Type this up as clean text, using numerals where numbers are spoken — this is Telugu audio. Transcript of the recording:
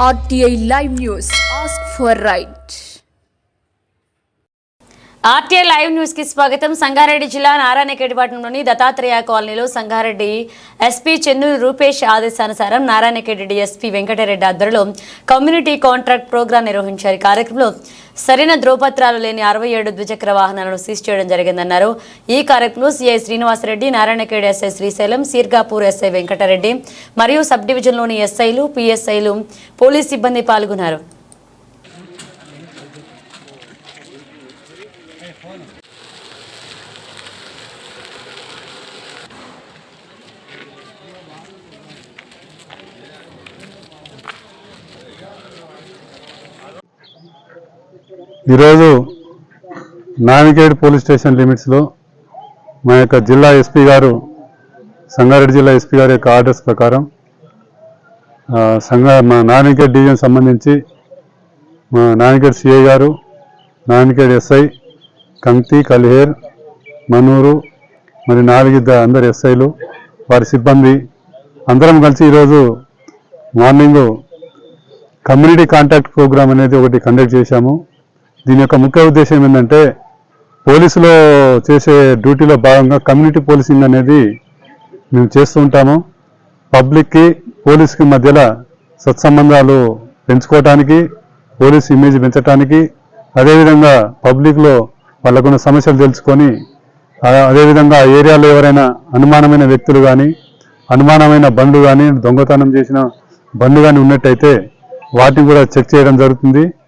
RTI Live News. Ask for right. RTI live news కి స్వాగతం. సంగారెడ్డి జిల్లా నారాయణఖేడ్పట్నంలోని దత్తాత్రేయ కాలనీలో సంగారెడ్డి ఎస్పీ చెన్నూరు రూపేష్ ఆదేశానుసారం నారాయణఖేడ్ ఎస్పీ వెంకటరెడ్డి ఆధ్వర్యంలో కమ్యూనిటీ కాంట్రాక్ట్ ప్రోగ్రాం నిర్వహించారు. కార్యక్రమంలో సరైన ధ్రువపత్రాలు లేని 67 ద్విచక్ర వాహనాలను సీజ్ చేయడం జరిగిందన్నారు. ఈ కార్యక్రమంలో CI Srinivasa Reddy, Narayankhed SI Srisailam, సీర్గాపూర్ SI Venkatareddy మరియు సబ్ డివిజన్లోని ఎస్ఐలు, పిఎస్ఐలు, పోలీస్ సిబ్బంది పాల్గొన్నారు. ఈరోజు నారాయణఖేడ్ పోలీస్ స్టేషన్ లిమిట్స్లో మా యొక్క జిల్లా ఎస్పీ గారు, సంగారెడ్డి జిల్లా ఎస్పీ గారి యొక్క ఆర్డర్స్ ప్రకారం మా నారాయణఖేడ్ డివిజన్ సంబంధించి మా నారాయణఖేడ్ సిఐ గారు, నారాయణఖేడ్ ఎస్ఐ కంక్తి, కలిహేర్, మనూరు మరి 4 అందరు ఎస్ఐలు, వారి సిబ్బంది అందరం కలిసి ఈరోజు మార్నింగ్ కమ్యూనిటీ కాంటాక్ట్ ప్రోగ్రామ్ అనేది ఒకటి కండక్ట్ చేశాము. దీని యొక్క ముఖ్య ఉద్దేశం ఏంటంటే, పోలీసులో చేసే డ్యూటీలో భాగంగా కమ్యూనిటీ పోలీసింగ్ అనేది మేము చేస్తూ ఉంటాము. పబ్లిక్కి పోలీస్కి మధ్యలో సత్సంబంధాలు పెంచుకోవటానికి, పోలీస్ ఇమేజ్ పెంచడానికి, అదేవిధంగా పబ్లిక్లో వాళ్ళకున్న సమస్యలు తెలుసుకొని, అదేవిధంగా ఏరియాలో ఎవరైనా అనుమానమైన వ్యక్తులు కానీ, అనుమానమైన బండ్లు కానీ, దొంగతనం చేసిన బండ్లు కానీ ఉన్నట్టయితే వాటిని కూడా చెక్ చేయడం జరుగుతుంది.